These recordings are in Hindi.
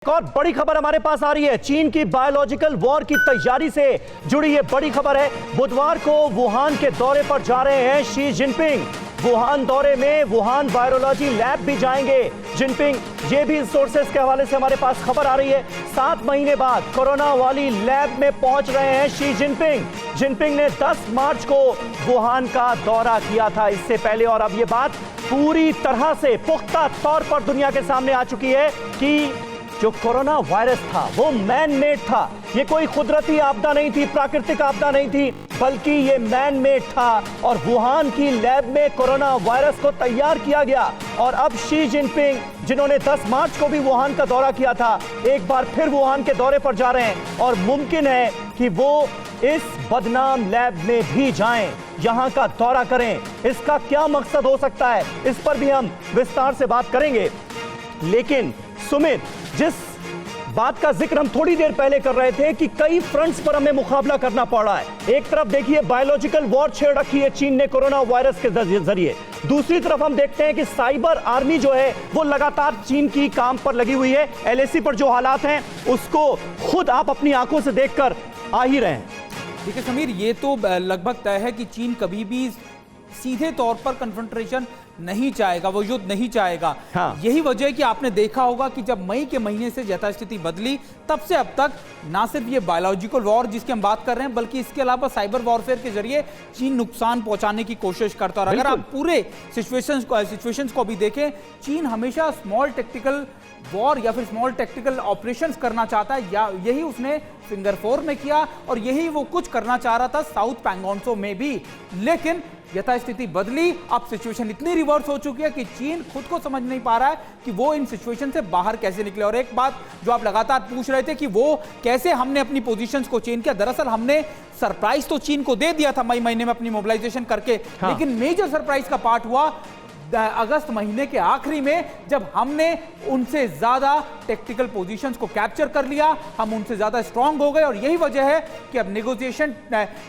एक और बड़ी खबर हमारे पास आ रही है। चीन की बायोलॉजिकल वॉर की तैयारी से जुड़ी ये बड़ी खबर है। बुधवार को वुहान के दौरे पर जा रहे हैं शी जिनपिंग। वुहान दौरे में वुहान वायरोलॉजी लैब भी जाएंगे जिनपिंग। ये भी सोर्सेस के हवाले से हमारे पास खबर आ रही है। 7 महीने बाद कोरोना वाली लैब में पहुंच रहे हैं शी जिनपिंग। जिनपिंग ने 10 मार्च को वुहान का दौरा किया था इससे पहले, और अब ये बात पूरी तरह से पुख्ता तौर पर दुनिया के सामने आ चुकी है कि जो कोरोना वायरस था वो मैन मेड था। ये कोई कुदरती आपदा नहीं थी, प्राकृतिक आपदा नहीं थी, बल्कि ये मैन मेड था। और वुहान की लैब में कोरोना वायरस को तैयार किया गया। और अब शी जिनपिंग, जिन्होंने 10 मार्च को भी वुहान का दौरा किया था, एक बार फिर वुहान के दौरे पर जा रहे हैं। और मुमकिन है कि वो इस बदनाम लैब में भी जाएं, यहां का दौरा करें। इसका क्या मकसद हो सकता है, इस पर भी हम विस्तार से बात करेंगे। लेकिन सुमित, जिस बात का जिक्र हम थोड़ी देर पहले कर रहे थे कि कई फ्रंट्स पर हमें मुकाबला करना पड़ रहा है। एक तरफ देखिए बायोलॉजिकल वॉर छेड़ रखी है चीन ने कोरोना वायरस के जरिए, दूसरी तरफ हम देखते हैं कि साइबर आर्मी जो है वो लगातार चीन की काम पर लगी हुई है। एलएसी पर जो हालात हैं उसको खुद आप अपनी आंखों से देखकर आ ही रहे हैं। देखिए समीर, ये तो लगभग तय है कि चीन कभी भी सीधे तौर पर कन्फ्रंटेशन नहीं चाहेगा, वो युद्ध नहीं चाहेगा। हाँ। यही वजह है कि आपने देखा होगा कि जब मई के महीने से यथास्थिति बदली, तब से अब तक ना सिर्फ ये बायोलॉजिकल वॉर जिसकी हम बात कर रहे हैं, बल्कि इसके अलावा साइबर वॉरफेयर के जरिए चीन नुकसान पहुंचाने की कोशिश करता है। और अगर आप पूरे सिचुएशंस को भी देखें, चीन हमेशा स्मॉल टेक्टिकल वॉर या फिर स्मॉल टेक्टिकल ऑपरेशंस करना चाहता है, या यही उसने फिंगर 4 में किया और यही वो कुछ करना चाह रहा था साउथ पैंगोंगत्सो में भी। लेकिन यथास्थिति बदली, अब सिचुएशन इतनी रिवर्स हो चुकी है कि चीन खुद को समझ नहीं पा रहा है कि वो इन सिचुएशन से बाहर कैसे निकले। और एक बात जो आप लगातार पूछ रहे थे कि वो कैसे हमने अपनी पोजीशंस को चेंज किया, दरअसल हमने सरप्राइज तो चीन को दे दिया था मई महीने में अपनी मोबिलाइजेशन करके। हाँ। लेकिन मेजर सरप्राइज का पार्ट हुआ अगस्त महीने के आखिरी में, जब हमने उनसे ज्यादा टेक्टिकल पोजीशंस को कैप्चर कर लिया, हम उनसे ज्यादा स्ट्रांग हो गए। और यही वजह है कि अब नेगोशिएशन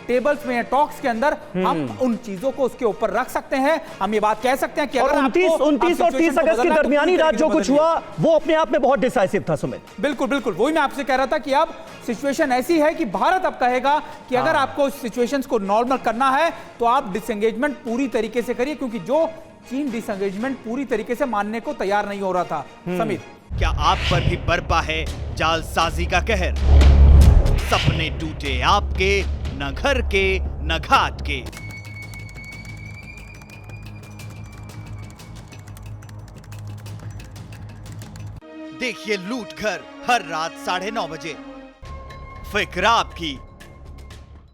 टेबल्स में, टॉक्स के अंदर हम उन चीजों को उसके ऊपर रख सकते हैं। हम ये बात कह सकते हैं कि अगर 29 और 30 अगस्त के दरमियानी रात जो कुछ हुआ वो अपने आप में बहुत डिसाइसिव था सुमित। बिल्कुल बिल्कुल, वही मैं आपसे कह रहा था कि अब सिचुएशन ऐसी है कि भारत अब कहेगा कि अगर आपको सिचुएशंस को नॉर्मल करना है तो आप डिसएंगेजमेंट पूरी तरीके से करिए, क्योंकि जो चीन डिसएंगेजमेंट पूरी तरीके से मानने को तैयार नहीं हो रहा था। समीर, क्या आप पर भी बरपा है जालसाजी का कहर? सपने टूटे आपके, न घर के न घाट के। देखिए लूट घर हर रात 9:30 बजे। फिक्र आपकी,